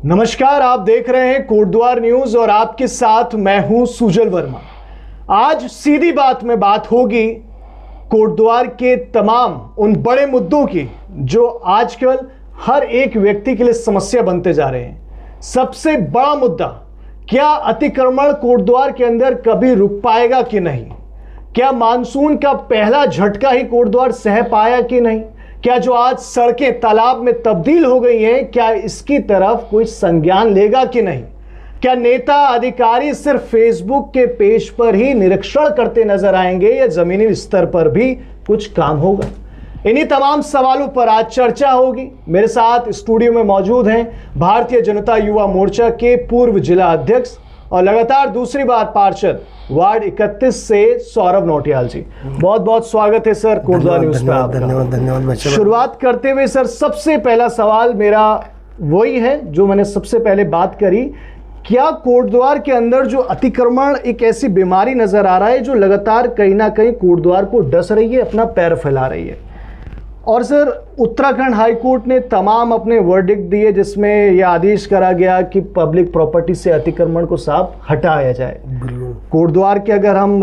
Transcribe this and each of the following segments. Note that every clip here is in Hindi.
नमस्कार, आप देख रहे हैं कोटद्वार न्यूज और आपके साथ मैं हूं सुजल वर्मा। आज सीधी बात में बात होगी कोटद्वार के तमाम उन बड़े मुद्दों की जो आजकल हर एक व्यक्ति के लिए समस्या बनते जा रहे हैं। सबसे बड़ा मुद्दा, क्या अतिक्रमण कोटद्वार के अंदर कभी रुक पाएगा कि नहीं? क्या मानसून का पहला झटका ही कोटद्वार सह पाया कि नहीं? क्या जो आज सड़कें तालाब में तब्दील हो गई हैं, क्या इसकी तरफ कोई संज्ञान लेगा कि नहीं? क्या नेता अधिकारी सिर्फ फेसबुक के पेज पर ही निरीक्षण करते नजर आएंगे या जमीनी स्तर पर भी कुछ काम होगा? इन्हीं तमाम सवालों पर आज चर्चा होगी। मेरे साथ स्टूडियो में मौजूद हैं भारतीय जनता युवा मोर्चा के पूर्व जिला अध्यक्ष और लगातार दूसरी बार पार्षद वार्ड 31 से सौरभ नौटियाल जी। बहुत बहुत स्वागत है सर कोटद्वार न्यूज पे आपका। धन्यवाद। शुरुआत करते हुए सर, सबसे पहला सवाल मेरा वही है जो मैंने सबसे पहले बात करी। क्या कोटद्वार के अंदर जो अतिक्रमण एक ऐसी बीमारी नजर आ रहा है जो लगातार कहीं ना कहीं कोटद्वार को डस रही है, अपना पैर फैला रही है? और सर, उत्तराखंड हाई कोर्ट ने तमाम अपने वर्डिक्ट दिए जिसमें यह आदेश करा गया कि पब्लिक प्रॉपर्टी से अतिक्रमण को साफ हटाया जाए। कोटद्वार की अगर हम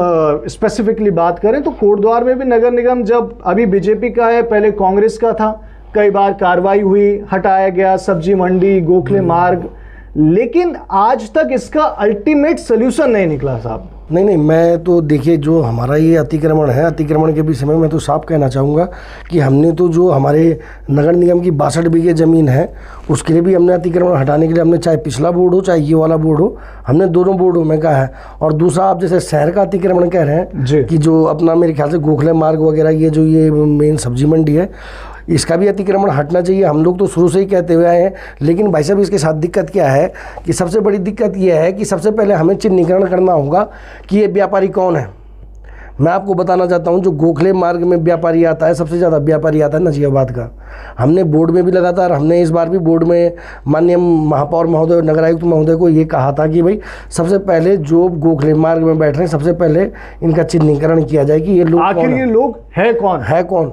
स्पेसिफिकली बात करें तो कोटद्वार में भी नगर निगम जब अभी बीजेपी का है, पहले कांग्रेस का था, कई बार कार्रवाई हुई, हटाया गया, सब्जी मंडी, गोखले मार्ग, लेकिन आज तक इसका अल्टीमेट सोल्यूशन नहीं निकला साहब। नहीं, मैं तो देखिए, जो हमारा ये अतिक्रमण है, अतिक्रमण के विषय में मैं तो साफ कहना चाहूँगा कि हमने तो जो हमारे नगर निगम की 62 बीघे ज़मीन है उसके लिए भी हमने अतिक्रमण हटाने के लिए हमने, चाहे पिछला बोर्ड हो चाहे ये वाला बोर्ड हो, हमने दोनों बोर्डों में कहा है। और दूसरा, आप जैसे शहर का अतिक्रमण कह रहे हैं कि जो अपना मेरे ख्याल से गोखले मार्ग वगैरह, ये जो ये मेन सब्जी मंडी है, इसका भी अतिक्रमण हटना चाहिए। हम लोग तो शुरू से ही कहते हुए आए हैं। लेकिन भाई साहब, इसके साथ दिक्कत क्या है कि सबसे बड़ी दिक्कत यह है कि सबसे पहले हमें चिन्हीकरण करना होगा कि ये व्यापारी कौन है। मैं आपको बताना चाहता हूँ, जो गोखले मार्ग में व्यापारी आता है, सबसे ज़्यादा व्यापारी आता है नजीबाबाद का। हमने बोर्ड में भी लगातार, हमने इस बार भी बोर्ड में माननीय महापौर महोदय, नगर आयुक्त महोदय को ये कहा था कि भाई सबसे पहले जो गोखले मार्ग में बैठ रहे हैं, सबसे पहले इनका चिन्हीकरण किया जाए कि ये लोग आखिर ये लोग है कौन।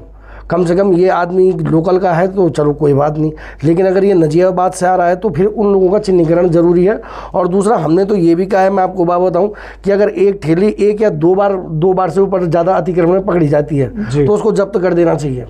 कम से कम ये आदमी लोकल का है तो चलो कोई बात नहीं, लेकिन अगर ये नजीबाबाद से आ रहा है तो फिर उन लोगों का चिन्हीकरण जरूरी है। और दूसरा, हमने तो ये भी कहा है, मैं आपको बात बताऊं कि अगर एक ठेली एक या दो बार से ऊपर ज़्यादा अतिक्रमण में पकड़ी जाती है तो उसको जब्त कर देना चाहिए।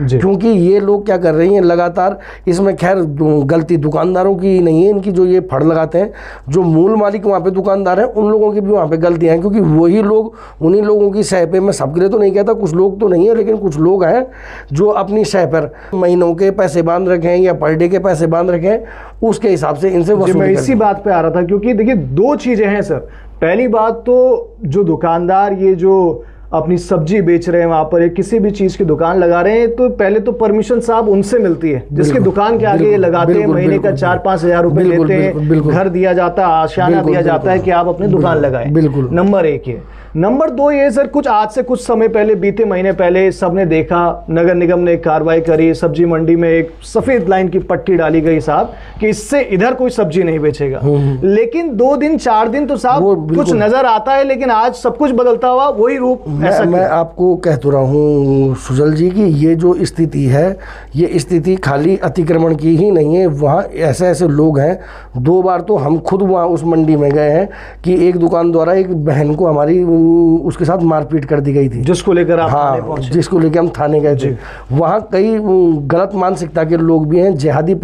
क्योंकि ये लोग क्या कर रही हैं लगातार, इसमें खैर गलती दुकानदारों की नहीं है, इनकी जो ये फड़ लगाते हैं, जो मूल मालिक वहाँ पे दुकानदार हैं, उन लोगों की भी वहाँ पे गलतियाँ हैं। क्योंकि वही लोग, उन्हीं लोगों की सह पे, मैं सबके लिए तो नहीं कहता, कुछ लोग तो नहीं है, लेकिन कुछ लोग हैं जो अपनी सह पर महीनों के पैसे बांध रखे हैं या पर डे के पैसे बांध रखे हैं, उसके हिसाब से इनसे वसूल। मैं इसी बात पर आ रहा था, क्योंकि देखिए दो चीज़ें हैं सर। पहली बात तो जो दुकानदार ये जो अपनी सब्जी बेच रहे हैं, वहां पर किसी भी चीज की दुकान लगा रहे हैं, तो पहले तो परमिशन साहब उनसे मिलती है जिसकी दुकान के आगे ये लगाते हैं, महीने का 4-5 हज़ार रुपए लेते हैं, घर दिया जाता है, आशियाना दिया जाता है कि आप अपनी दुकान लगाएं। बिल्कुल, नंबर 1 ये। नंबर 2 ये सर, आज से कुछ समय पहले, बीते महीने पहले सबने देखा, नगर निगम ने एक कार्रवाई करी, सब्जी मंडी में एक सफेद लाइन की पट्टी डाली गई साहब कि इससे इधर कोई सब्जी नहीं बेचेगा। लेकिन 2 दिन 4 दिन तो साहब कुछ नजर आता है, लेकिन आज सब कुछ बदलता हुआ वही रूप। मैं आपको कह तो रहा हूँ सुजल जी की ये जो स्थिति है, ये स्थिति खाली अतिक्रमण की ही नहीं है। वहाँ ऐसे ऐसे लोग हैं, 2 बार तो हम खुद वहाँ उस मंडी में गए हैं कि एक दुकान द्वारा एक बहन को हमारी उसके साथ मारपीट कर दी गई थी, जिसको लेकर आप थाने पहुंचे। जिसको लेकर हम थाने गए थे। वहाँ कई गलत मानसिकता के लोग भी हैं, जिहादी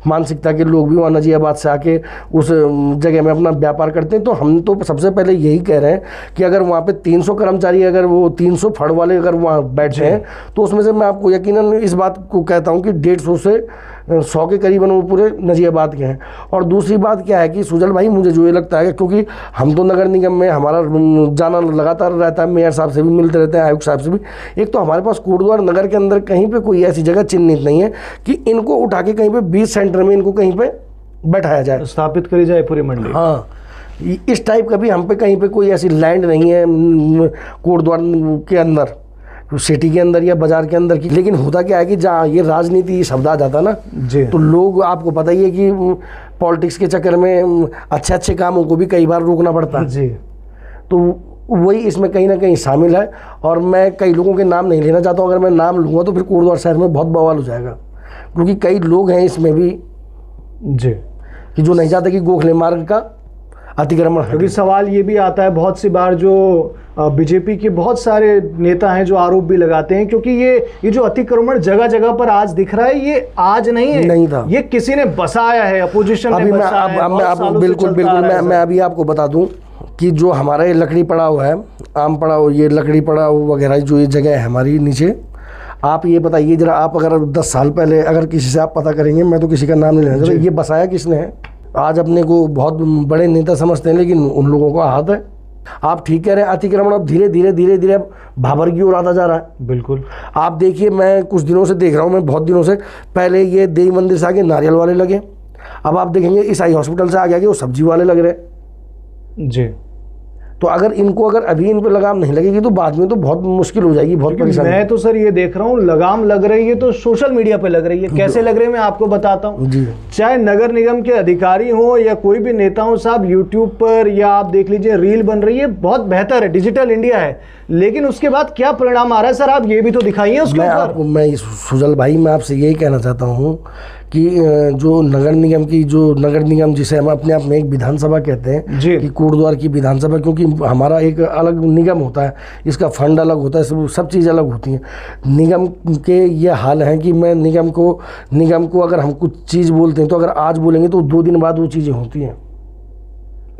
मानसिकता के लोग भी वहाँ नजीबाबाद से आके उस जगह में अपना व्यापार करते हैं। तो हम तो सबसे पहले यही कह रहे हैं कि अगर वहाँ पे 300 कर्मचारी, अगर वो 300 फड़ वाले अगर वहाँ बैठे हैं, तो उसमें से मैं आपको यकीनन इस बात को कहता हूँ कि 150 से 100 के करीबन वो पूरे नजीबाबाद के हैं। और दूसरी बात क्या है कि सुजल भाई, मुझे जो ये लगता है, क्योंकि हम तो नगर निगम में हमारा जाना लगातार रहता है, मेयर साहब से भी मिलते रहते हैं, आयुक्त साहब से भी। एक तो हमारे पास कोटद्वार नगर के अंदर कहीं पे कोई ऐसी जगह चिन्हित नहीं है कि इनको उठा के कहीं पे 20 सेंटर में इनको कहीं पे बैठाया जाए, स्थापित करी जाए पूरी मंडी। हाँ, इस टाइप का भी हम पे कहीं पे कोई ऐसी लैंड नहीं है कोटद्वार के अंदर, सिटी के अंदर या बाजार के अंदर की। लेकिन होता क्या है कि जहाँ ये राजनीति शब्द आ जाता ना जी, तो लोग, आपको पता ही है कि पॉलिटिक्स के चक्कर में अच्छे कामों को भी कई बार रोकना पड़ता है जी। तो वही इसमें कहीं ना कहीं शामिल है। और मैं कई लोगों के नाम नहीं लेना चाहता हूँ, अगर मैं नाम लूँगा तो फिर कोटद्वार शहर में बहुत बवाल हो जाएगा, क्योंकि कई लोग हैं इसमें भी जी, कि जो नहीं चाहते कि गोखले मार्ग का अतिक्रमण हटे। क्योंकि सवाल ये भी आता है बहुत सी बार, जो बीजेपी के बहुत सारे नेता हैं जो आरोप भी लगाते हैं, क्योंकि ये जो अतिक्रमण जगह जगह पर आज दिख रहा है, ये आज नहीं है, नहीं था, ये किसी ने बसाया है, अपोजिशन ने अभी बसाया है, बहुत सालों से बिल्कुल चलता आ रहा है। मैं अभी आपको बता दूं कि जो हमारा ये लकड़ी पड़ा हुआ है, आम पड़ा हुआ, ये लकड़ी पड़ा हुआ वगैरह, जो ये जगह है हमारी नीचे, आप ये बताइए जरा, आप अगर 10 साल पहले अगर किसी से आप पता करेंगे, मैं तो किसी का नाम नहीं लेना चाहता, ये बसाया किसने है? आज अपने को बहुत बड़े नेता समझते हैं, लेकिन उन लोगों का हाथ है। आप ठीक कह रहे हैं, अतिक्रमण अब धीरे धीरे अब भाबर की ओर आता जा रहा है। बिल्कुल, आप देखिए, मैं कुछ दिनों से देख रहा हूँ, मैं बहुत दिनों से, पहले ये देवी मंदिर से आगे नारियल वाले लगे, अब आप देखेंगे ईसाई हॉस्पिटल से आगे वो सब्जी वाले लग रहे। जी, तो अगर इनको अगर अभी इन पे लगाम नहीं लगेगी तो बाद में तो बहुत मुश्किल हो जाएगी, बहुत परेशानी। मैं तो सर ये देख रहा हूँ, लगाम लग रही है तो सोशल मीडिया पे लग रही है। कैसे लग रही है मैं आपको बताता हूँ जी। चाहे नगर निगम के अधिकारी हो या कोई भी नेता हो साहब, यूट्यूब पर या आप देख लीजिए रील बन रही है, बहुत बेहतर है, डिजिटल इंडिया है, लेकिन उसके बाद क्या परिणाम आ रहा है सर, आप ये भी तो दिखाइए उसके ऊपर। मैं सुजल भाई, मैं आपसे यही कहना चाहता हूँ कि जो नगर निगम जिसे हम अपने आप में एक विधानसभा कहते हैं, कि कोटद्वार की विधानसभा, क्योंकि हमारा एक अलग निगम होता है, इसका फंड अलग होता है, सब चीज़ अलग होती हैं। निगम के ये हाल है कि मैं निगम को अगर हम कुछ चीज़ बोलते हैं तो अगर आज बोलेंगे तो 2 दिन बाद वो चीज़ें होती हैं।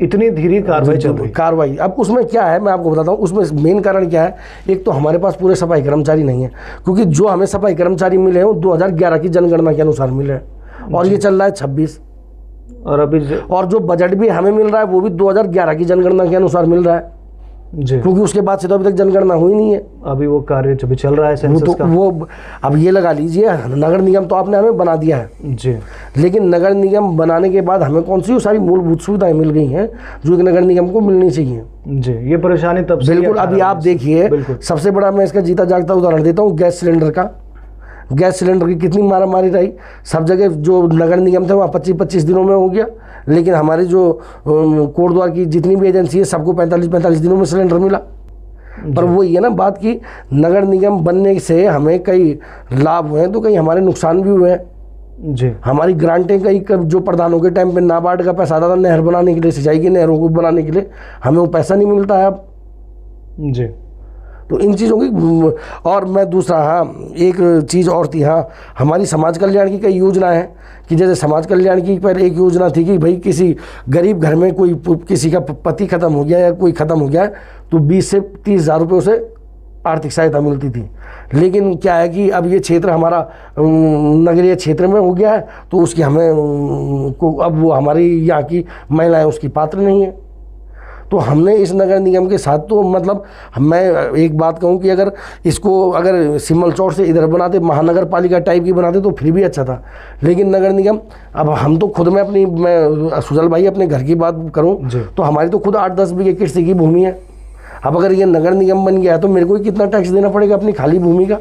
इतनी धीरे कार्रवाई चल रही है। अब उसमें क्या है, मैं आपको बताता हूँ, उसमें मेन कारण क्या है। एक तो हमारे पास पूरे सफाई कर्मचारी नहीं है, क्योंकि जो हमें सफाई कर्मचारी मिले हैं वो 2011 की जनगणना के अनुसार मिले हैं, और ये चल रहा है 26, और जो बजट भी हमें मिल रहा है वो भी 2011 की जनगणना के अनुसार मिल रहा है जी, क्योंकि उसके बाद से तो अभी तक जनगणना हुई नहीं है। अभी वो कार्य जब चल रहा है सेंसस का। वो अब ये लगा लीजिए, नगर निगम तो आपने हमें बना दिया है जी, लेकिन नगर निगम बनाने के बाद हमें कौन सी वो सारी मूलभूत सुविधाएं मिल गई हैं जो एक नगर निगम को मिलनी चाहिए जी। ये परेशानी तब से बिल्कुल। अभी आप देखिए, सबसे बड़ा मैं इसका जीता जागता उदाहरण देता हूँ, गैस सिलेंडर का। गैस सिलेंडर की कितनी मारामारी रही, सब जगह जो नगर निगम थे वहाँ 25-25 दिनों में हो गया, लेकिन हमारे जो कोटद्वार की जितनी भी एजेंसी है सबको 45-45 दिनों में सिलेंडर मिला। पर वो ये ना बात की, नगर निगम बनने से हमें कई लाभ हुए हैं तो कई हमारे नुकसान भी हुए हैं जी। हमारी ग्रांटें कई जो प्रधानों के टाइम पे नाबार्ड का पैसा आता था नहर बनाने के लिए, सिंचाई की नहरों को बनाने के लिए, हमें वो पैसा नहीं मिलता है अब जी। तो इन चीज़ों की, और मैं दूसरा, हाँ एक चीज़ और थी, हाँ हमारी समाज कल्याण की कई योजना है, कि जैसे समाज कल्याण की पर एक योजना थी कि भाई किसी गरीब घर में कोई किसी का पति ख़त्म हो गया या कोई ख़त्म हो गया तो 20 से 30 हज़ार रुपये उसे आर्थिक सहायता मिलती थी। लेकिन क्या है कि अब ये क्षेत्र हमारा नगरीय क्षेत्र में हो गया है, तो उसकी हमें अब वो हमारी यहाँ की महिलाएं उसकी पात्र नहीं है। तो हमने इस नगर निगम के साथ, तो मतलब मैं एक बात कहूँ कि अगर सिमल चौक से इधर बनाते, महानगर पालिका टाइप की बनाते तो फिर भी अच्छा था, लेकिन नगर निगम, अब हम तो खुद मैं सुजल भाई अपने घर की बात करूँ तो हमारी तो खुद 8-10 बीघे कृषि की भूमि है। अब अगर ये नगर निगम बन गया है तो मेरे को कितना टैक्स देना पड़ेगा अपनी खाली भूमि का।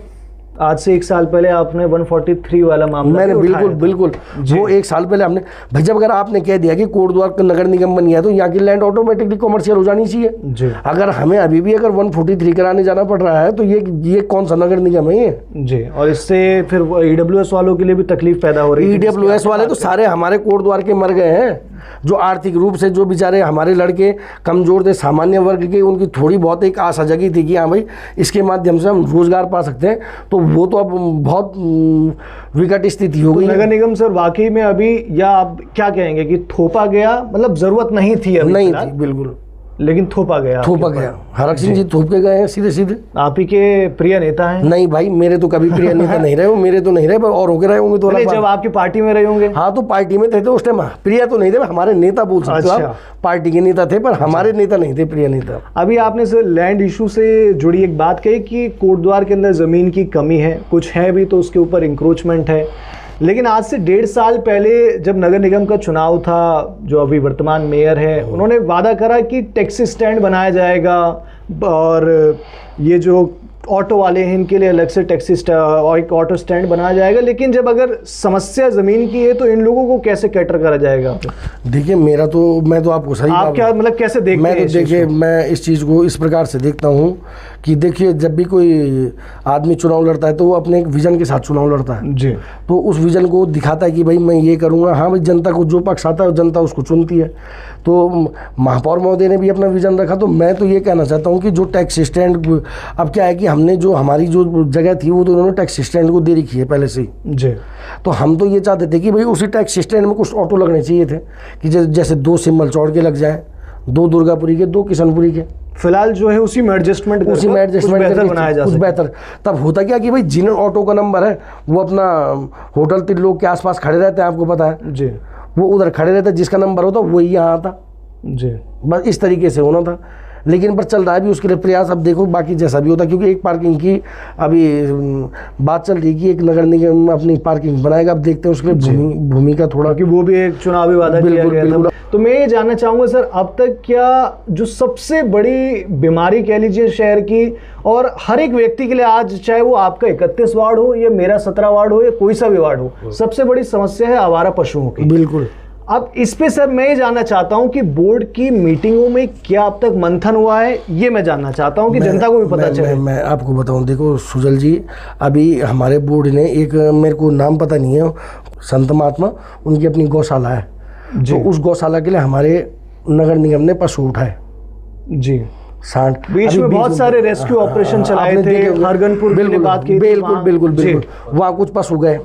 आज से 1 साल पहले आपने 143 वाला मामला मैंने बिल्कुल वो 1 साल पहले हमने भाई, जब अगर आपने कह दिया कि कोटद्वार का नगर निगम बन गया तो यहाँ की लैंड ऑटोमेटिकली कॉमर्शियल हो जानी चाहिए जी। अगर हमें अभी भी अगर 143 कराने जाना पड़ रहा है तो ये कौन सा नगर निगम है ये जी। और इससे फिर EWS वालों के लिए भी तकलीफ पैदा हो रही है। EWS वाले तो सारे हमारे कोटद्वार के मर गए हैं, जो आर्थिक रूप से जो बेचारे हमारे लड़के कमज़ोर थे, सामान्य वर्ग के, उनकी थोड़ी बहुत एक आशा जगी थी कि हाँ भाई इसके माध्यम से हम रोजगार पा सकते हैं, तो वो तो अब बहुत विकट स्थिति हो गई। नगर निगम सर वाकई में अभी, या आप क्या कहेंगे कि थोपा गया, मतलब जरूरत नहीं थी अभी, नहीं थी बिल्कुल, लेकिन थोपा गया हरक सिंह जी थोप के गए हैं सीधे। आप ही के प्रिय नेता हैं? नहीं भाई, मेरे तो कभी प्रिय नेता नहीं रहे, वो मेरे तो नहीं रहे, पर और होके रहे होंगे तो जब आपकी पार्टी में रहे होंगे। हाँ, तो पार्टी में थे तो उस टाइम प्रिय तो नहीं थे, हमारे नेता बोल सकते हो, पार्टी के नेता थे, पर हमारे नेता नहीं थे, प्रिय नेता। अभी आपने सर लैंड इशू से जुड़ी एक बात कही कि कोटद्वार के अंदर जमीन की कमी है, कुछ है भी तो उसके ऊपर इंक्रोचमेंट है, लेकिन आज से 1.5 साल पहले जब नगर निगम का चुनाव था, जो अभी वर्तमान मेयर है, उन्होंने वादा करा कि टैक्सी स्टैंड बनाया जाएगा और ये जो ऑटो वाले हैं इनके लिए अलग से टैक्सी और एक ऑटो स्टैंड बनाया जाएगा, लेकिन जब अगर समस्या ज़मीन की है तो इन लोगों को कैसे कैटर करा जाएगा? देखिए मैं तो आपको सही आप क्या मतलब कैसे देखते हैं? मैं तो देखिए मैं इस चीज़ को इस प्रकार से देखता हूँ कि देखिए जब भी कोई आदमी चुनाव लड़ता है तो वो अपने एक विज़न के साथ चुनाव लड़ता है जी। तो उस विज़न को दिखाता है कि भाई मैं ये करूँगा। हाँ भाई, जनता को जो पक्ष आता है जनता उसको चुनती है। तो महापौर महोदय ने भी अपना विज़न रखा। तो मैं तो ये कहना चाहता हूँ कि जो टैक्सी स्टैंड, अब क्या है कि हमने जो हमारी जो जगह थी वो तो उन्होंने टैक्सी स्टैंड को दे रखी है पहले से ही जी। तो हम तो ये चाहते थे कि भाई उसी टैक्सी स्टैंड में कुछ ऑटो लगने चाहिए थे कि जैसे 2 सिम्बल चौड़ के लग जाए, 2 दुर्गापुरी के, 2 किशनपुरी के। फिलहाल जो है उसी में एडजस्टमेंट बेहतर बनाया जा कुछ बेहतर। तब होता क्या कि भाई जिन ऑटो का नंबर है वो अपना होटल त्रिलोक के आसपास खड़े रहते हैं, आपको पता है जी, वो उधर खड़े रहते हैं, जिसका नंबर होता वही यहाँ आता जी। बस इस तरीके से होना था। लेकिन पर चल रहा है भी उसके लिए प्रयास। अब देखो बाकी जैसा भी होता, क्योंकि एक पार्किंग की अभी बात चल रही है कि एक नगर निगम अपनी पार्किंग बनाएगा। अब देखते हैं उसके लिए भूमि का थोड़ा, कि वो भी एक चुनावी वादा किया गया था। तो मैं ये जानना चाहूँगा सर, अब तक क्या जो सबसे बड़ी बीमारी कह लीजिए शहर की, और हर एक व्यक्ति के लिए आज, चाहे वो आपका 31 वार्ड हो या मेरा 17 वार्ड हो या कोई सा भी वार्ड हो, सबसे बड़ी समस्या है आवारा पशुओं की। बिल्कुल। अब इस पे सर मैं ये जानना चाहता हूं कि बोर्ड की मीटिंगों में क्या अब तक मंथन हुआ है, ये मैं जानना चाहता हूं कि जनता को भी पता चले। मैं आपको बताऊं, देखो सुजल जी, अभी हमारे बोर्ड ने एक, मेरे को नाम पता नहीं है, संत महात्मा, उनकी अपनी गौशाला है। तो उस गौशाला के लिए हमारे नगर निगम ने पशु उठाए जी, सांड। बीच में बहुत सारे रेस्क्यू ऑपरेशन चलाए थे, हरगनपुर की बात की। बिल्कुल वहाँ कुछ पशु गए।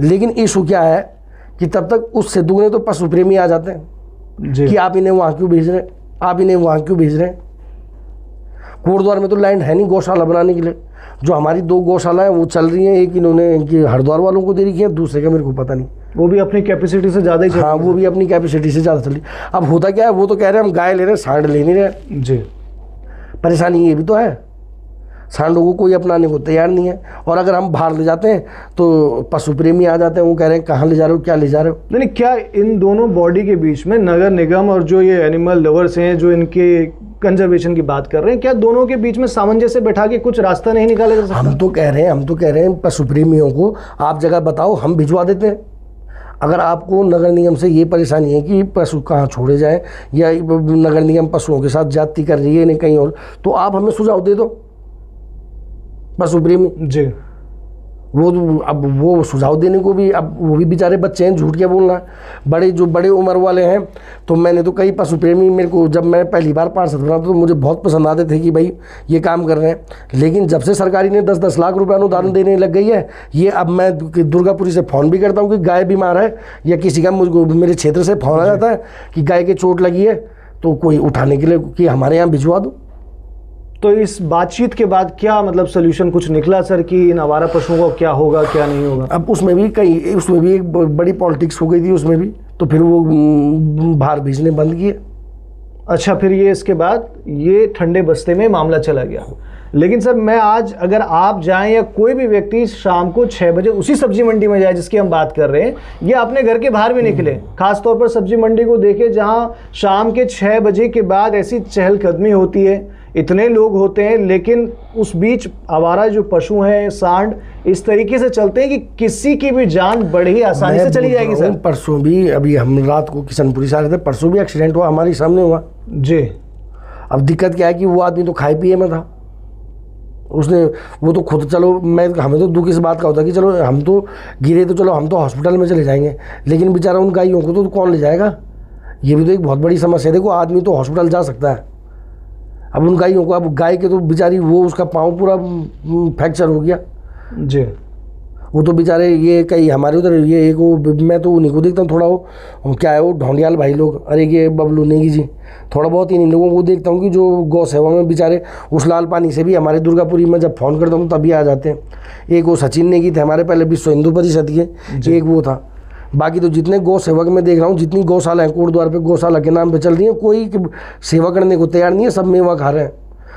लेकिन इशू क्या है कि तब तक उससे दुगने तो पशु प्रेमी आ जाते हैं कि आप इन्हें वहाँ क्यों भेज रहे हैं, आप इन्हें वहाँ क्यों भेज रहे हैं। कोटद्वार में तो लैंड है नहीं गौशाला बनाने के लिए। जो हमारी 2 गौशाला है वो चल रही हैं, एक इन्होंने इनकी हरिद्वार वालों को दे रखी है, दूसरे का मेरे को पता नहीं, वो भी अपनी कैपेसिटी से ज़्यादा ही। हाँ, वो भी अपनी कैपेसिटी से ज़्यादा चली। अब होता क्या है, वो तो कह रहे हैं हम गाय ले रहे हैं, सांड ले नहीं रहे जी। परेशानी ये भी तो है, सांडों को कोई अपनाने को तैयार नहीं है। और अगर हम बाहर ले जाते हैं तो पशु प्रेमी आ जाते हैं, वो कह रहे हैं कहाँ ले जा रहे हो, क्या ले जा रहे हो। नहीं, क्या इन दोनों बॉडी के बीच में नगर निगम और जो ये एनिमल लवर्स हैं जो इनके कंजर्वेशन की बात कर रहे हैं, क्या दोनों के बीच में सामंजस्य बैठा के कुछ रास्ता नहीं निकाला जा सकता? हम तो कह रहे हैं पशु प्रेमियों को आप जगह बताओ, हम भिजवा देते हैं। अगर आपको नगर निगम से ये परेशानी है कि पशु कहाँ छोड़े जाएं या नगर निगम पशुओं के साथ ज्यादती कर रही है नहीं कहीं और, तो आप हमें सुझाव दे दो पशु प्रेमी जी। अब वो सुझाव देने को भी, अब वो भी बेचारे बच्चे हैं, झूठ क्या बोलना है। जो बड़े उम्र वाले हैं, तो मैंने तो कई पशु प्रेमी, मेरे को जब मैं पहली बार पार्षद बना तो मुझे बहुत पसंद आते थे कि भाई ये काम कर रहे हैं। लेकिन जब से सरकारी ने 10-10 लाख रुपए अनुदान देने लग गई है, ये अब मैं दुर्गापुरी से फ़ोन भी करता हूँ कि गाय बीमार है, या किसी का मुझको मेरे क्षेत्र से फ़ोन आ जाता है कि गाय के चोट लगी है, तो कोई उठाने के लिए कि हमारे यहाँ भिजवा दो। तो इस बातचीत के बाद क्या मतलब सोल्यूशन कुछ निकला सर कि इन आवारा पशुओं को क्या होगा क्या नहीं होगा? अब उसमें भी एक बड़ी पॉलिटिक्स हो गई थी उसमें भी, तो फिर वो बाहर भेजने बंद किए। अच्छा, फिर ये इसके बाद ये ठंडे बस्ते में मामला चला गया। लेकिन सर मैं आज, अगर आप जाएं या कोई भी व्यक्ति शाम को 6 बजे उसी सब्जी मंडी में जाए जिसकी हम बात कर रहे हैं, या अपने घर के बाहर भी निकले, खासतौर पर सब्जी मंडी को देखे जहां शाम के 6 बजे के बाद ऐसी चहलकदमी होती है, इतने लोग होते हैं, लेकिन उस बीच आवारा जो पशु हैं, सांड, इस तरीके से चलते हैं कि किसी की भी जान बड़ी आसानी से चली जाएगी सर। परसों भी, अभी हम रात को किशनपुरी से आ रहे थे, परसों भी एक्सीडेंट हुआ, हमारे सामने हुआ जी। अब दिक्कत क्या है कि वो आदमी तो खाए पिए में था, उसने वो तो खुद, चलो हमें तो दुख इस बात का होता कि चलो हम तो गिरे तो चलो हम तो हॉस्पिटल में चले जाएंगे, लेकिन बेचारा उन गायों को तो कौन ले जाएगा। ये भी तो एक बहुत बड़ी समस्या है। देखो आदमी तो हॉस्पिटल जा सकता है, अब उन गायों को, अब गाय के तो बेचारी वो उसका पाँव पूरा फ्रैक्चर हो गया जी। वो तो बेचारे, ये कहीं हमारे उधर ये एक वो, मैं तो उन्हीं को देखता हूँ थोड़ा, वो क्या है वो ढोंडियाल भाई लोग, अरे ये बबलू नेगी जी, थोड़ा बहुत इन लोगों को देखता हूँ कि जो गौ सेवा में बेचारे, उस लाल पानी से भी हमारे दुर्गापुरी में जब फ़ोन करता हूँ तभी आ जाते हैं। एक वो सचिन नेगी थे हमारे पहले विश्व हिंदू परिषद के, एक वो था। बाकी तो जितने गौ सेवक में देख रहा हूँ, जितनी गौशाला है कोटद्वार पे गौशाला के नाम पे चल रही है, कोई सेवा करने को तैयार नहीं है, सब मेवा खा रहे हैं।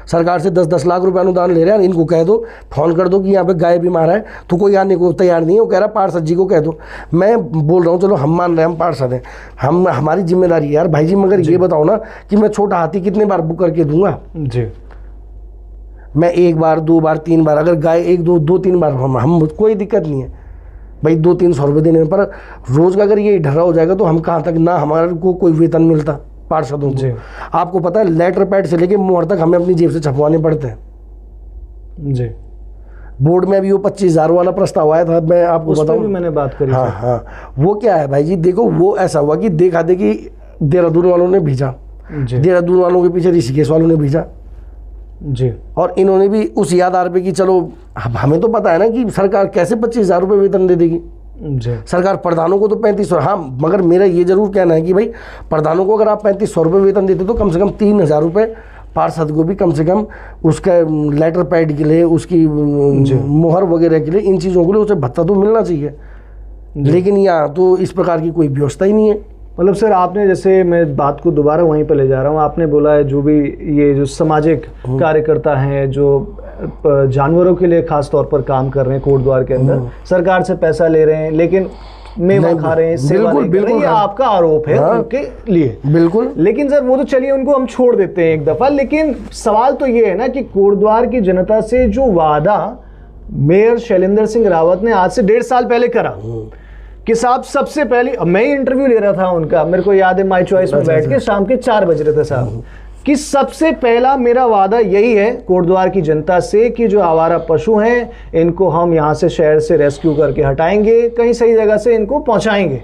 सरकार से 10-10 लाख रुपए अनुदान ले रहे हैं, इनको कह दो, फ़ोन कर दो कि यहाँ पे गाय बीमार है, तो कोई आने को तैयार नहीं है। वो कह रहा पार्षद जी को कह दो। मैं बोल रहा हूँ चलो हम मान रहे हैं, हम पार्षद हैं, हमारी जिम्मेदारी है यार भाई जी, मगर ये बताओ ना कि मैं छोटा हाथी कितने बार बुक करके दूंगा जी। मैं 1 बार 2 बार 3 बार, अगर गाय 1 2 3 बार हम कोई दिक्कत नहीं है भाई, 200-300 रुपये देने में। पर रोज़ का अगर ये ढर्रा हो जाएगा तो हम कहाँ तक, ना हमारे को कोई वेतन मिलता पार्षदों को। आपको पता है लेटर पैड से लेके मोहर तक हमें अपनी जेब से छपवाने पड़ते हैं जी। बोर्ड में अभी वो 25,000 वाला प्रस्ताव आया था, मैं आपको बताऊं, मैंने बात करी। हाँ हाँ, वो क्या है भाई जी, देखो वो ऐसा हुआ कि देखा देखी देहरादून वालों ने भेजा, देहरादून वालों के पीछे ऋषिकेश वालों ने भेजा जी, और इन्होंने भी उसी आधार पे कि चलो हमें तो पता है ना कि सरकार कैसे 25,000 रुपये वेतन दे देगी जी। सरकार प्रधानों को तो 3500, हाँ, मगर मेरा ये जरूर कहना है कि भाई प्रधानों को अगर आप 3500 रुपये वेतन देते तो कम से कम 3,000 रुपये पार्षद को भी कम से कम उसका लेटर पैड के लिए, उसकी मोहर वगैरह के लिए, इन चीज़ों के लिए उसे भत्ता तो मिलना चाहिए। लेकिन यहाँ तो इस प्रकार की कोई व्यवस्था ही नहीं है। मतलब सर आपने, जैसे मैं बात को दोबारा वहीं पर ले जा रहा हूँ, आपने बोला है जो भी ये जो सामाजिक कार्यकर्ता हैं जो जानवरों के लिए खास तौर पर काम कर रहे हैं कोटद्वार के अंदर, सरकार से पैसा ले रहे हैं लेकिन मेवा खा रहे हैं, सेवा नहीं कर रहे हैं, ये आपका आरोप है उनके लिए। बिल्कुल। लेकिन सर वो तो चलिए उनको हम छोड़ देते हैं एक दफा, लेकिन सवाल तो ये है ना कि कोटद्वार की जनता से जो वादा मेयर शैलेंद्र सिंह रावत ने आज से 1.5 साल पहले करा कि साहब सबसे पहले, मैं इंटरव्यू ले रहा था उनका, मेरे को याद है माई चॉइस में बैठ के शाम के 4 बज रहे थे साहब, कि सबसे पहला मेरा वादा यही है कोटद्वार की जनता से कि जो आवारा पशु हैं इनको हम यहाँ से शहर से रेस्क्यू करके हटाएंगे, कहीं सही जगह से इनको पहुँचाएंगे।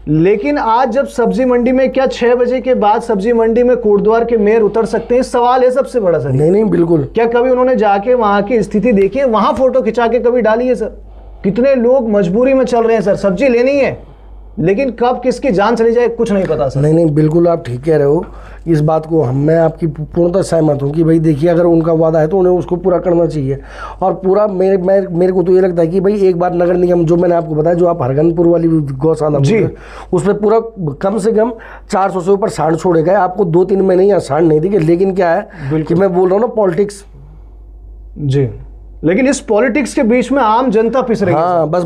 लेकिन आज जब सब्जी मंडी में, क्या 6 बजे के बाद सब्जी मंडी में कोटद्वार के मेयर उतर सकते हैं? सवाल है सबसे बड़ा सर। नहीं बिल्कुल। क्या कभी उन्होंने जाके वहाँ की स्थिति देखी है, वहाँ फोटो खिंचा के कभी डाली है सर? कितने लोग मजबूरी में चल रहे हैं सर, सब्जी लेनी है लेकिन कब किसकी जान चली जाए कुछ नहीं पता सर। नहीं बिल्कुल, आप ठीक कह रहे हो, इस बात को मैं आपकी पूर्णतः सहमत हूँ कि भाई देखिए अगर उनका वादा है तो उन्हें उसको पूरा करना चाहिए। और पूरा मेरे को तो ये लगता है कि भाई एक बार नगर निगम, जो मैंने आपको बताया जो आप हरगनपुर वाली गौशाला जी, उस पर पूरा कम से कम 400 से ऊपर सांड छोड़े गए, आपको 2-3 महीने यहाँ सांड नहीं दिखे। लेकिन क्या है कि मैं बोल रहा हूँ ना, पॉलिटिक्स जी, लेकिन इस पॉलिटिक्स के बीच में आम जनता पिस रही है। हाँ, बस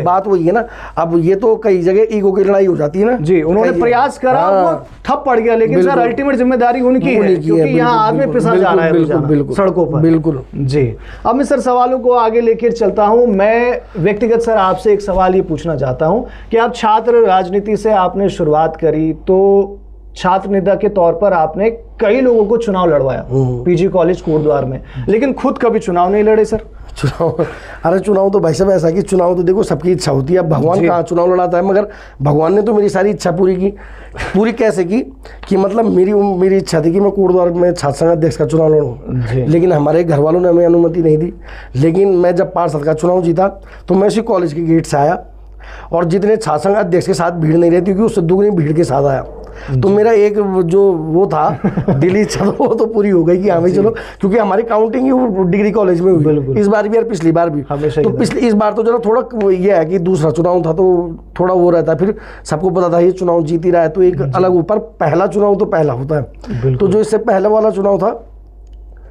बात वही है ना। अब ये तो कई जगह ईगो की लड़ाई हो जाती है ना जी, उन्होंने प्रयास करा, हाँ, वो ठप पड़ गया, लेकिन सर अल्टीमेट जिम्मेदारी उनकी है क्योंकि यहाँ आदमी पिसा जा रहा है सड़कों पर। बिल्कुल जी। अब मैं सर सवालों को आगे लेकर चलता हूँ। मैं व्यक्तिगत सर आपसे एक सवाल ये पूछना चाहता हूँ कि आप छात्र राजनीति से आपने शुरुआत करी, तो छात्र नेता के तौर पर आपने कई लोगों को चुनाव लड़वाया पीजी कॉलेज कोटद्वार में, लेकिन खुद कभी चुनाव नहीं लड़े सर? अरे चुनाव तो भाई साहब ऐसा कि चुनाव तो देखो सबकी इच्छा होती है, अब भगवान कहाँ चुनाव लड़ाता है, मगर भगवान ने तो मेरी सारी इच्छा पूरी की। पूरी कैसे की कि मतलब मेरी इच्छा थी कि मैं कोटद्वार में छात्र संघ अध्यक्ष का चुनाव लड़ूं, लेकिन हमारे घर वालों ने हमें अनुमति नहीं दी। लेकिन मैं जब पार्षद का चुनाव जीता तो मैं उसी कॉलेज के गेट से आया, और जितने छात्र संघ अध्यक्ष के साथ भीड़ नहीं रहती क्योंकि उससे दुगनी भीड़ के साथ आया। तो मेरा एक जो वो था दिली इच्छा वो तो पूरी हो गई कि हाँ भाई चलो, क्योंकि हमारी काउंटिंग ही वो डिग्री कॉलेज में हुई इस बार भी और पिछली बार भी। तो इस बार तो चलो थोड़ा ये है कि दूसरा चुनाव था तो थोड़ा वो रहता है, फिर सबको पता था ये चुनाव जीत ही रहा है तो एक अलग ऊपर, पहला चुनाव तो पहला होता है। तो जो इससे पहले वाला चुनाव था,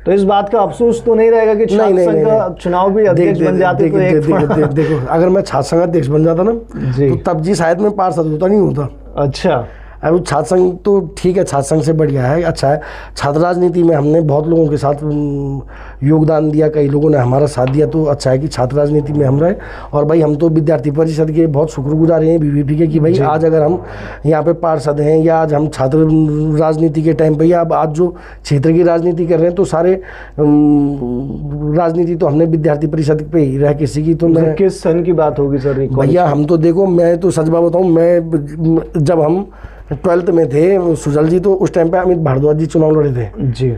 तो इस बात का अफसोस तो नहीं रहेगा कि छात्र संघ का चुनाव भी अध्यक्ष बन जाते तो देखो अगर मैं छात्र संघ अध्यक्ष बन जाता ना तो तब जी शायद मैं पार्षद होता नहीं होता। अच्छा, अब छात्र संघ तो ठीक है, छात्र संघ से बढ़िया है, अच्छा है। छात्र राजनीति में हमने बहुत लोगों के साथ योगदान दिया, कई लोगों ने हमारा साथ दिया, तो अच्छा है कि छात्र राजनीति में हम रहे। और भाई हम तो विद्यार्थी परिषद के बहुत शुक्रगुजार हैं बीवीपी के कि भाई आज अगर हम यहाँ पे पार्षद हैं या आज हम छात्र राजनीति के टाइम पर या अब आज जो क्षेत्र की राजनीति कर रहे हैं तो सारे राजनीति तो हमने विद्यार्थी परिषद पे ही रह के सीखी। तो मैं किस सन की बात होगी सर? भैया हम तो देखो, मैं तो सच बात बताऊँ, मैं जब हम 12th में थे सुजल जी, तो उस टाइम पे अमित भारद्वाज जी चुनाव लड़े थे जी,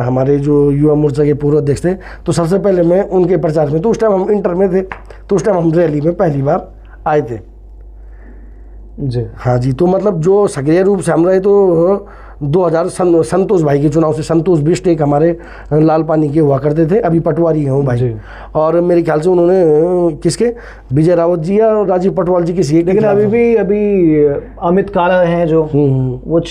हमारे जो युवा मोर्चा के पूर्व अध्यक्ष थे, तो सबसे पहले मैं उनके प्रचार में, तो उस टाइम हम इंटर में थे, तो उस टाइम हम रैली में पहली बार आए थे जी। हाँ जी, तो मतलब जो सक्रिय रूप से हम रहे तो 2000 संतोष भाई के चुनाव से, संतोष बिष्ट एक हमारे लाल पानी के हुआ करते थे, अभी पटवारी हैं वो भाई, और मेरे ख्याल से उन्होंने किसके, विजय रावत जी या राजीव पटवाल जी किसी, लेकिन अभी अमित काला हैं जो वो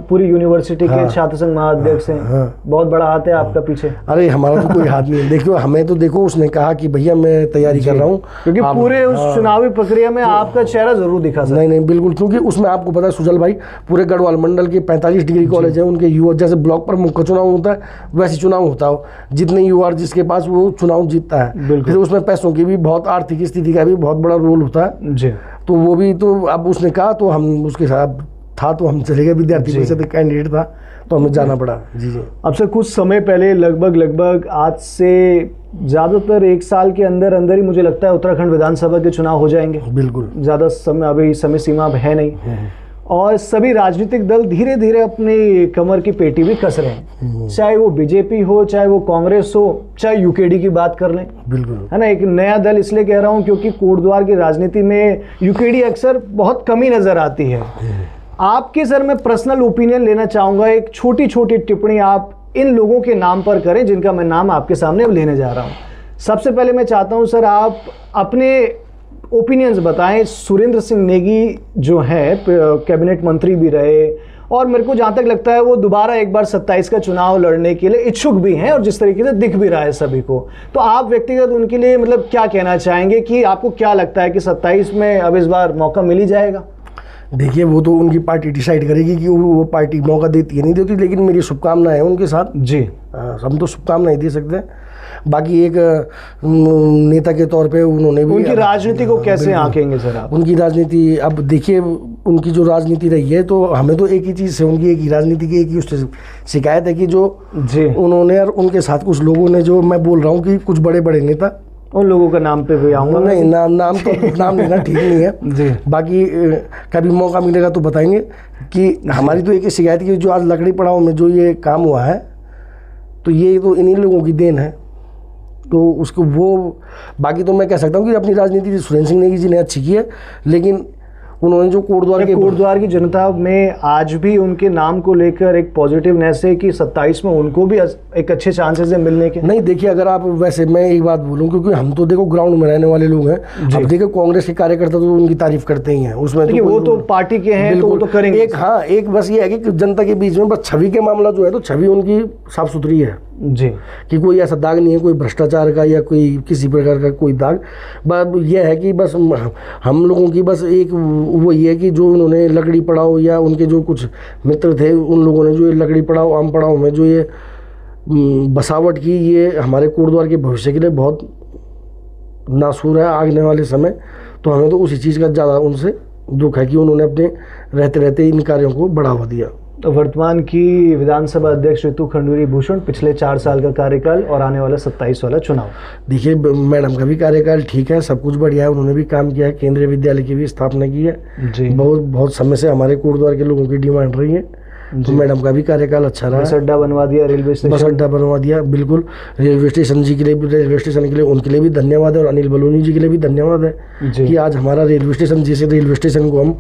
पूरी यूनिवर्सिटी के छात्र संघ महाअध्यक्ष हैं, बहुत बड़ा हाथ है आपका पीछे। अरे हमारा तो कोई हाथ नहीं है, देखो हमें तो देखो उसने कहा कि भैया मैं तैयारी कर रहा हूँ, क्योंकि पूरे उस चुनावी प्रक्रिया में आपका चेहरा जरूर दिखा। नहीं बिल्कुल, क्योंकि उसमें आपको पता है सुजल भाई पूरे गढ़वाल मंडल के 45 डिग्री डिग्री कॉलेज है, उनके युवा जैसे ब्लॉक प्रमुख का चुनाव होता है वैसे चुनाव होता हो, जितने युवा जिसके पास वो चुनाव जीतता है। फिर उसमें पैसों की भी बहुत, आर्थिक स्थिति का भी बहुत बड़ा रोल होता है जी। तो वो भी तो अब उसने कहा तो हम उसके साथ था, तो हम चले गए, विद्यार्थी परिषद कैंडिडेट था तो हमें जाना पड़ा। जी जी। अब से कुछ समय पहले लगभग आज से ज़्यादातर 1 साल के अंदर अंदर ही मुझे लगता है उत्तराखंड विधानसभा के चुनाव हो जाएंगे। बिल्कुल, ज़्यादा समय, अभी समय सीमा अब है नहीं, और सभी राजनीतिक दल धीरे धीरे अपनी कमर की पेटी भी कस रहे हैं, चाहे वो बीजेपी हो, चाहे वो कांग्रेस हो, चाहे यूकेडी की बात कर लें। बिल्कुल, है ना। एक नया दल इसलिए कह रहा हूँ क्योंकि कोटद्वार की राजनीति में यूकेडी अक्सर बहुत कम ही नजर आती है। आपके सर मैं पर्सनल ओपिनियन लेना चाहूँगा, एक छोटी छोटी टिप्पणी आप इन लोगों के नाम पर करें जिनका मैं नाम आपके सामने अब लेने जा रहा हूँ। सबसे पहले मैं चाहता हूँ सर आप अपने ओपिनियंस बताएं। सुरेंद्र सिंह नेगी जो हैं कैबिनेट मंत्री भी रहे, और मेरे को जहाँ तक लगता है वो दोबारा एक बार 27 का चुनाव लड़ने के लिए इच्छुक भी हैं, और जिस तरीके से दिख भी रहा है सभी को, तो आप व्यक्तिगत उनके लिए मतलब क्या कहना चाहेंगे कि आपको क्या लगता है कि 27 में अब इस बार मौका मिल ही जाएगा? देखिए वो तो उनकी पार्टी डिसाइड करेगी कि वो पार्टी मौका देती है नहीं देती, लेकिन मेरी शुभकामनाएं हैं उनके साथ। जी, हम तो शुभकामनाएं दे सकते हैं। बाकी एक नेता के तौर पे उन्होंने भी उनकी राजनीति को कैसे आंकेंगे सर आप? उनकी राजनीति, अब देखिए उनकी जो राजनीति रही है तो हमें तो एक ही चीज़ से उनकी एक ही राजनीति की एक ही उससे शिकायत है कि जो जी उन्होंने और उनके साथ कुछ लोगों ने, जो मैं बोल रहा हूँ कि कुछ बड़े बड़े नेता, उन लोगों का नाम पे भी आऊँगा। नहीं, नाम तो नाम लेना ठीक नहीं है जी। बाकी कभी मौका मिलेगा तो बताएंगे कि हमारी तो एक ही शिकायत की जो आज लकड़ी पड़ाव में जो ये काम हुआ है तो ये तो इन्हीं लोगों की देन है, तो उसको वो, बाकी तो मैं कह सकता हूँ कि अपनी राजनीति सुरेंद्र सिंह नेगी जी ने अच्छी की है, लेकिन उन्होंने जो कोटद्वार की जनता में आज भी उनके नाम को लेकर एक पॉजिटिवनेस है कि 27 में उनको भी एक अच्छे चांसेस है मिलने के। नहीं देखिए, अगर आप वैसे मैं एक बात बोलूं, क्योंकि हम तो देखो ग्राउंड में रहने वाले लोग हैं। अब देखो कांग्रेस के कार्यकर्ता तो उनकी तारीफ करते ही हैं, उसमें तो वो तो पार्टी के हैं तो वो तो करेंगे। एक हाँ, एक बस ये है कि जनता के बीच में बस छवि के मामला जो है तो छवि उनकी साफ सुथरी है जी, कि कोई ऐसा दाग नहीं है, कोई भ्रष्टाचार का या कोई किसी प्रकार का कोई दाग। बस ये है कि बस हम लोगों की बस एक वो ये है कि जो उन्होंने लकड़ी पड़ाव या उनके जो कुछ मित्र थे उन लोगों ने जो ये लकड़ी पड़ाव आम पड़ाव में जो ये बसावट की, ये हमारे कोटद्वार के भविष्य के लिए बहुत नासूर है आने वाले समय। तो हमें तो उसी चीज़ का ज़्यादा उनसे दुख है कि उन्होंने अपने रहते रहते इन कार्यों को बढ़ावा दिया। तो वर्तमान की विधानसभा अध्यक्ष ऋतु खंडूरी भूषण, पिछले 4 साल का कार्यकाल और आने वाला 27 वाला चुनाव। देखिए मैडम का भी कार्यकाल ठीक है, सब कुछ बढ़िया है, उन्होंने भी काम किया है, केंद्रीय विद्यालय की भी स्थापना की है जी। बहुत समय से हमारे कोटद्वार के लोगों की डिमांड रही है, तो मैडम का भी कार्यकाल अच्छा रहा। बस अड्डा बनवा दिया, रेलवे स्टेशन बस अड्डा बनवा दिया, बिल्कुल। रेलवे स्टेशन के लिए उनके लिए भी धन्यवाद है, और अनिल बलूनी जी के लिए भी धन्यवाद है कि आज हमारा रेलवे स्टेशन, जैसे रेलवे स्टेशन को हम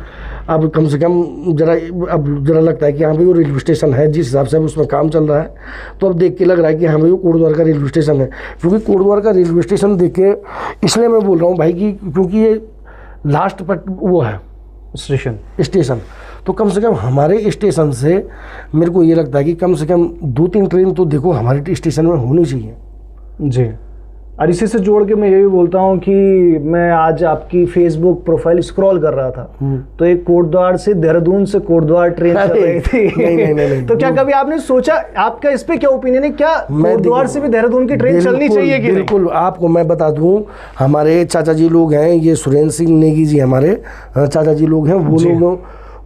अब कम से कम जरा लगता है कि हाँ भाई वो रेलवे स्टेशन है, जिस हिसाब से अब उसमें काम चल रहा है तो अब देख के लग रहा है कि हाँ भाई वो कोटद्वार का रेलवे स्टेशन है। क्योंकि कोटद्वार का रेलवे स्टेशन देख के इसलिए मैं बोल रहा हूँ भाई कि क्योंकि ये लास्ट पर वो है स्टेशन, तो कम से कम हमारे स्टेशन से मेरे को ये लगता है कि कम से कम 2-3 ट्रेन तो देखो हमारे स्टेशन में होनी चाहिए जी। और इसी से जोड़ के मैं ये भी बोलता हूँ कि मैं आज आपकी फेसबुक प्रोफाइल स्क्रॉल कर रहा था तो एक कोटद्वार से देहरादून से कोटद्वार ट्रेन चल रही थी। नहीं, तो क्या कभी आपने सोचा, आपका इस पे क्या ओपिनियन है, क्या कोटद्वार से भी देहरादून की ट्रेन चलनी चाहिए कि बिल्कुल। आपको मैं बता दूं, हमारे चाचा जी लोग हैं, ये सुरेंद्र सिंह नेगी जी हमारे चाचा जी लोग हैं,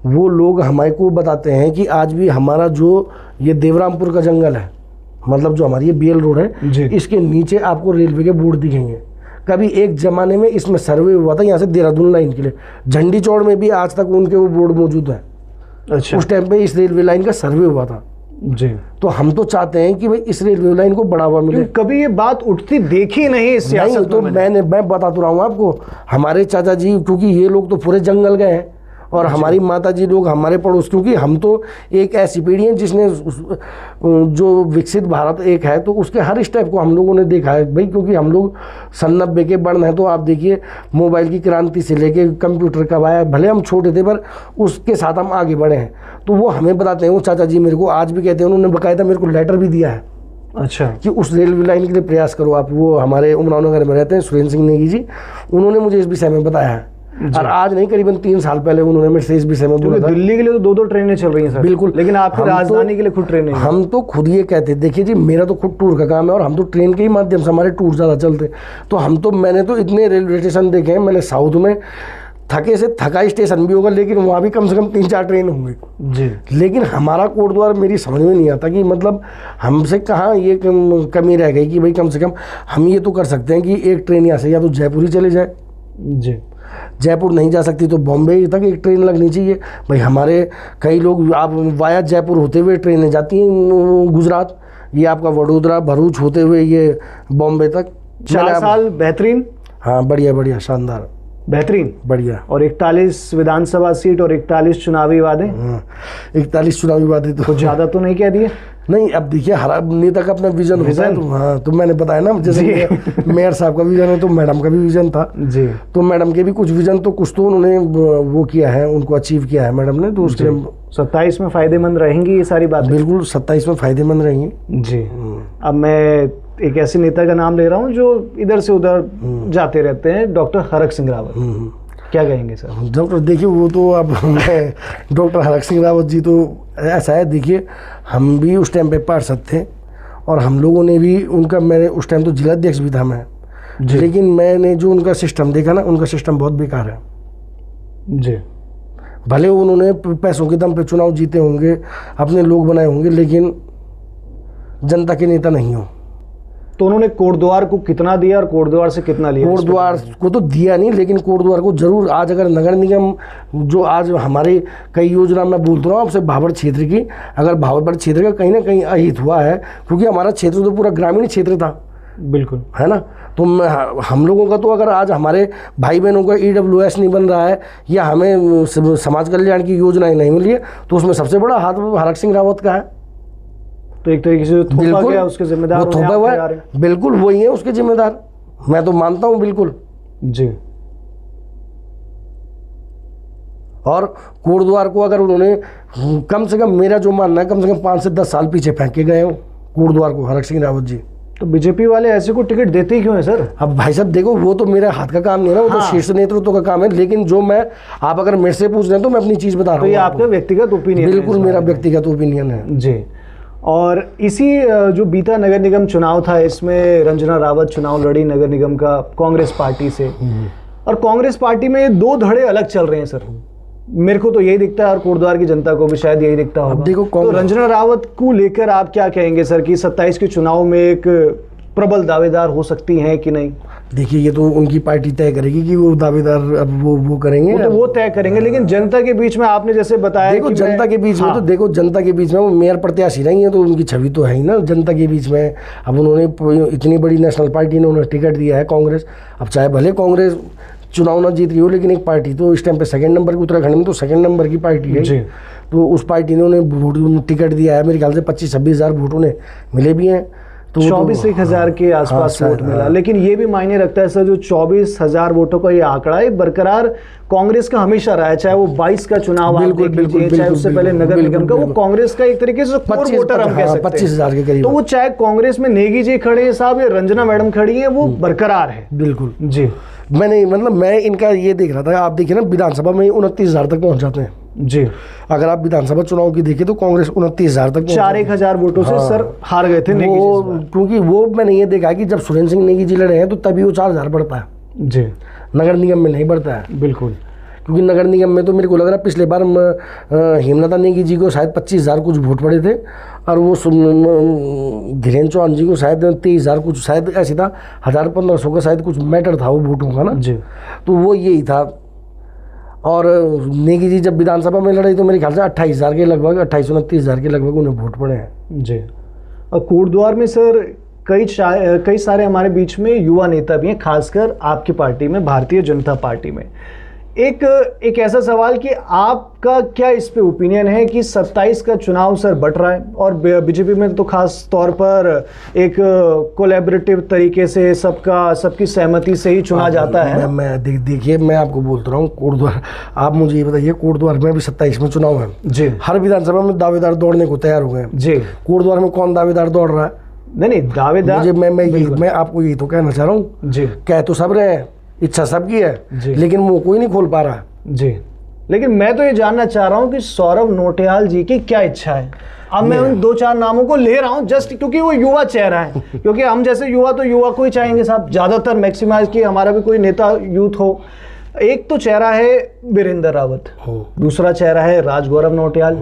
वो लोग हमारे को बताते हैं कि आज भी हमारा जो ये देवरामपुर का जंगल है, मतलब जो हमारी ये बीएल रोड है, इसके नीचे आपको रेलवे के बोर्ड दिखेंगे। कभी एक ज़माने में इसमें सर्वे हुआ था यहाँ से देहरादून लाइन के लिए, झंडी चौड़ में भी आज तक उनके वो बोर्ड मौजूद है। अच्छा। उस टाइम पे इस रेलवे लाइन का सर्वे हुआ था जी। तो हम तो चाहते हैं कि भाई इस रेलवे लाइन को बढ़ावा मिले। कभी ये बात उठती देखी नहीं इस सियासत में। तो मैं बता तो रहा हूँ आपको, हमारे चाचा जी, क्योंकि ये लोग तो पूरे जंगल गए हैं, और हमारी माता जी लोग हमारे पड़ोस, क्योंकि हम तो एक ऐसी पीढ़ी है जिसने जो विकसित भारत एक है तो उसके हर स्टेप को हम लोगों ने देखा है भाई, क्योंकि हम लोग 90 के बर्न हैं। तो आप देखिए मोबाइल की क्रांति से लेके कंप्यूटर कब आया, भले हम छोटे थे पर उसके साथ हम आगे बढ़े हैं। तो वो हमें बताते हैं, वो चाचा जी मेरे को आज भी कहते हैं, उन्होंने बाकायदा मेरे को लेटर भी दिया है अच्छा कि उस रेलवे लाइन के लिए प्रयास करो आप। वो हमारे उमराव नगर में रहते हैं सुरेंद्र सिंह नेगी जी, उन्होंने मुझे इस विषय में बताया है और आज नहीं, करीबन 3 साल पहले उन्होंने मेरे से इस विषय में बोला था। दिल्ली के लिए तो 2-2 ट्रेनें चल रही हैं सर। बिल्कुल, लेकिन आपकी राजधानी के लिए खुद ट्रेन नहीं है। हम तो खुद ये कहते, देखिए जी, मेरा तो खुद टूर का काम है और हम तो ट्रेन के ही माध्यम से हमारे टूर ज़्यादा चलते। तो मैंने तो इतने रेलवे स्टेशन देखे हैं। मैंने साउथ में थके से थका स्टेशन भी होगा, लेकिन वहाँ भी कम से कम 3-4 ट्रेन होंगे जी। लेकिन हमारा कोटद्वार मेरी समझ में नहीं आता कि मतलब हमसे कहाँ ये कमी रह गई कि भाई कम से कम हम ये तो कर सकते हैं कि एक ट्रेन यहाँ से या तो जयपुर ही चले जाए जी। जयपुर नहीं जा सकती तो बॉम्बे तक एक ट्रेन लगनी चाहिए भाई। हमारे कई लोग आप वाया जयपुर होते हुए ट्रेनें जाती हैं गुजरात, ये आपका वडोदरा भरूच होते हुए ये बॉम्बे तक। 4 साल बेहतरीन। हाँ, बढ़िया बढ़िया, शानदार, बेहतरीन, बढ़िया। और 41 विधानसभा सीट और 41 चुनावी वादे। 41 चुनावी वादे तो ज़्यादा तो नहीं कह दिए? नहीं, अब देखिए हर नेता का अपना विजन होता है। तो हाँ, तो मैंने बताया ना, जैसे मेयर साहब का विजन है तो मैडम का भी विजन था जी। तो मैडम के भी कुछ विजन तो कुछ तो उन्होंने वो किया है, उनको अचीव किया है मैडम ने। तो उसके 27 में फायदेमंद रहेंगी ये सारी बातें? बिल्कुल 27 में फायदेमंद रहेंगी जी। अब मैं एक ऐसे नेता का नाम ले रहा हूँ जो इधर से उधर जाते रहते हैं, डॉक्टर हरक सिंह रावत। क्या कहेंगे सर? डॉक्टर, देखिए वो तो अब मैं डॉक्टर हरक सिंह रावत जी तो ऐसा है, देखिए हम भी उस टाइम पे पार्षद थे और हम लोगों ने भी उनका, मैंने उस टाइम तो जिलाध्यक्ष भी था मैं, लेकिन मैंने जो उनका सिस्टम देखा ना, उनका सिस्टम बहुत बेकार है जी। भले उन्होंने पैसों के दम पे चुनाव जीते होंगे, अपने लोग बनाए होंगे, लेकिन जनता के नेता नहीं हो। तो उन्होंने कोटद्वार को कितना दिया और कोटद्वार से कितना लिया? कोटद्वार को तो दिया नहीं, लेकिन कोटद्वार को जरूर, आज अगर नगर निगम जो आज हमारे कई योजना मैं बोलता हूँ आपसे भाबर क्षेत्र की, अगर भाबर क्षेत्र का कहीं ना कहीं अहित हुआ है, क्योंकि हमारा क्षेत्र तो पूरा ग्रामीण क्षेत्र था। बिल्कुल, है ना। तो हम लोगों का तो अगर आज हमारे भाई बहनों का EWS नहीं बन रहा है या हमें समाज कल्याण की योजनाएं नहीं मिली है, तो उसमें सबसे बड़ा हाथ हरक सिंह रावत का है। तो एक तरीके से थोपा गया, उसके जिम्मेदार वो थोपा हुआ है, बिल्कुल वही है उसके जिम्मेदार, मैं तो मानता हूं बिल्कुल जी। और कोटद्वार को अगर उन्होंने कम से कम, मेरा जो मानना है, कम से कम 5 से 10 साल पीछे फेंक के गए हो कोटद्वार को हरक सिंह रावत जी। तो बीजेपी वाले ऐसे को टिकट देते ही क्यों है सर? अब भाई साहब देखो, वो तो मेरे हाथ का काम नहीं है ना, वो तो शीर्ष नेतृत्व का काम है। लेकिन जो मैं, आप अगर मेरे से पूछ रहे हैं तो मैं अपनी चीज बता रहा हूँ। तो ये आपका व्यक्तिगत ओपिनियन? बिल्कुल मेरा व्यक्तिगत ओपिनियन है जी। और इसी जो बीता नगर निगम चुनाव था, इसमें रंजना रावत चुनाव लड़ी नगर निगम का कांग्रेस पार्टी से, और कांग्रेस पार्टी में 2 धड़े अलग चल रहे हैं सर। मेरे को तो यही दिखता है और कोटद्वार की जनता को भी शायद यही दिखता होगा। देखो, तो रंजना रावत को लेकर आप क्या कहेंगे सर कि 27 के चुनाव में एक प्रबल दावेदार हो सकती हैं कि नहीं? देखिए, ये तो उनकी पार्टी तय करेगी कि वो दावेदार अब वो करेंगे, वो तय करेंगे। लेकिन जनता के बीच में आपने जैसे बताया, देखो जनता के बीच में, तो देखो जनता के बीच में वो मेयर प्रत्याशी नहीं है, तो उनकी छवि तो है ही ना जनता के बीच में। अब उन्होंने इतनी बड़ी नेशनल पार्टी ने उन्हें टिकट दिया है कांग्रेस, अब चाहे भले कांग्रेस चुनाव ना जीत रही हो, लेकिन एक पार्टी तो इस टाइम पे 2nd नंबर की, उत्तराखंड में तो 2nd नंबर की पार्टी है जी। तो उस पार्टी ने उन्हें टिकट दिया है, मेरे ख्याल से 25-26 हज़ार वोट उन्हें मिले भी हैं। तो 24,000 के आसपास वोट मिला। लेकिन ये भी मायने रखता है सर, जो 24,000 वोटों का ये आंकड़ा है बरकरार कांग्रेस का हमेशा रहा है, चाहे वो 22 का चुनाव आप देख लीजिए, चाहे उससे पहले नगर निगम का, वो कांग्रेस का एक तरीके से कोर वोटर हम कह सकते हैं, 25,000 के करीब। तो वो चाहे कांग्रेस में नेगी जी खड़े हैं साहब या रंजना मैडम खड़ी है, वो बरकरार है। बिल्कुल जी। मैंने मतलब मैं इनका ये देख रहा था, आप देखिए ना विधानसभा में 29,000 तक पहुंच जाते हैं जी। अगर आप विधानसभा चुनाव की देखिए तो कांग्रेस 29,000 तक 4,000 वोटों से सर हार गए थे नेगी जी। क्योंकि वो मैंने ये देखा कि जब सुरेंद्र सिंह नेगी जी लड़े हैं तो तभी वो 4,000 बढ़ता है जी, नगर निगम में नहीं बढ़ता है। बिल्कुल, क्योंकि नगर निगम में तो मेरे को लग रहा है पिछले बार हेमलता नेगी जी को शायद 25,000 कुछ वोट पड़े थे, और वो धीरेन्द्र चौहान जी को शायद 23,000 कुछ, शायद ऐसे था 1,000-1,500 का शायद कुछ मैटर था वो वोटों का ना जी। तो वो यही था। और नेगी जी जब विधानसभा में लड़े तो मेरे ख्याल से 28,000 के लगभग, 28-29,000 के लगभग उन्हें वोट पड़े हैं जी। और कोटद्वार में सर कई सारे हमारे बीच में युवा नेता भी हैं, खासकर आपकी पार्टी में, भारतीय जनता पार्टी में। एक ऐसा सवाल कि आपका क्या इस पे ओपिनियन है कि 27 का चुनाव सर बट रहा है, और बीजेपी में तो खास तौर पर एक कोलैबोरेटिव तरीके से सबकी सहमति से ही चुना जाता है। देखिए मैं आपको बोलता रहा हूँ, कोटद्वार, आप मुझे ये बताइए, कोटद्वार में भी 27 में चुनाव है जी, हर विधानसभा में दावेदार दौड़ने को तैयार हो गए हैं जी। कोटद्वार में कौन दावेदार दौड़ रहा है? नहीं दावेदार, मैं आपको यही तो कहना चाह रहा हूँ जी, कह तो सब रहे हैं इच्छा सबकी है, जी। लेकिन मुंह कोई नहीं खोल पा रहा। जी, लेकिन मैं तो ये जानना चाह रहा हूँ कि सौरभ नौटियाल जी की क्या इच्छा है। अब मैं उन 2-4 नामों को ले रहा हूँ जस्ट क्योंकि वो युवा चेहरा है, क्योंकि हम जैसे युवा तो युवा को ही चाहेंगे साहब, ज़्यादातर मैक्सिमाइज कि हमारा भी कोई नेता यूथ हो। एक तो चेहरा है वीरेंद्र रावत, दूसरा चेहरा है राजगौरव नौटियाल,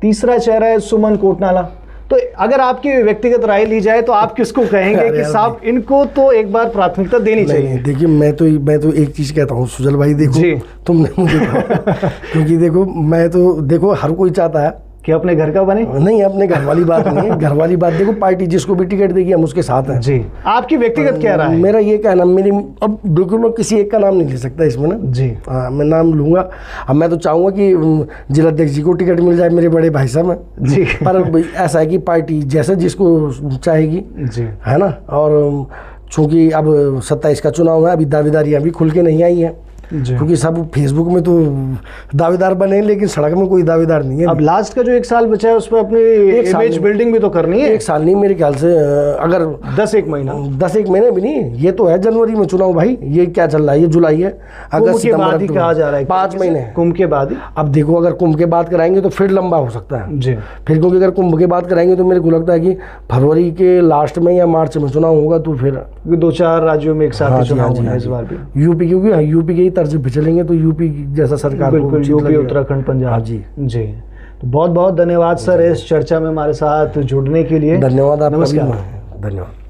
तीसरा चेहरा है सुमन कोटनाला। तो अगर आपकी व्यक्तिगत राय ली जाए तो आप किसको कहेंगे कि साहब इनको तो एक बार प्राथमिकता देनी चाहिए? देखिए मैं तो एक चीज़ कहता हूँ सुजल भाई, देखो तुमने मुझे क्योंकि देखो मैं तो देखो हर कोई चाहता है कि अपने घर का बने। नहीं, अपने घर वाली बात नहीं है, घर वाली बात देखो पार्टी जिसको भी टिकट देगी हम उसके साथ हैं। जी, आपकी व्यक्तिगत क्या राय है? मेरा ये कहना, मेरी अब बिल्कुल मैं किसी एक का नाम नहीं ले सकता इसमें ना जी। हाँ, मैं नाम लूँगा। अब मैं तो चाहूँगा कि जिलाध्यक्ष जी को टिकट मिल जाए, मेरे बड़े भाई साहब हैं जी। पर ऐसा है कि पार्टी जैसे जिसको चाहेगी, जी, है ना। और चूँकि अब 27 का चुनाव है, अभी दावेदारियाँ भी खुल के नहीं आई हैं, क्योंकि सब फेसबुक में तो दावेदार बने लेकिन सड़क में कोई दावेदार नहीं है। अब लास्ट का जो 1 साल बचा है उस पर अपनी इमेज बिल्डिंग भी तो करनी है। 1 साल नहीं, मेरे ख्याल से अगर 10-1 महीना, 10-1 महीने भी नहीं, ये तो है जनवरी में चुनाव भाई, ये क्या चल रहा है, ये जुलाई है, अगस्त के बाद ही कहा जा रहा है 5 महीने कुंभ के बाद ही। अब देखो अगर कुंभ के बाद कराएंगे तो फिर लंबा हो सकता है जी। फिर, क्योंकि अगर कुंभ के बाद कराएंगे तो मेरे को लगता है कि फरवरी के लास्ट में या मार्च में चुनाव होगा, तो फिर 2-4 राज्यों में एक साथ चुनाव होना है इस बार भी। यूपी, क्योंकि यूपी के ही तर्ज पे चलेंगे तो यूपी जैसा सरकार बिल्कुल, यूपी, उत्तराखंड, पंजाब। जी जी, तो बहुत बहुत धन्यवाद सर इस चर्चा में हमारे साथ जुड़ने के लिए। धन्यवाद आपका भी, नमस्कार। धन्यवाद।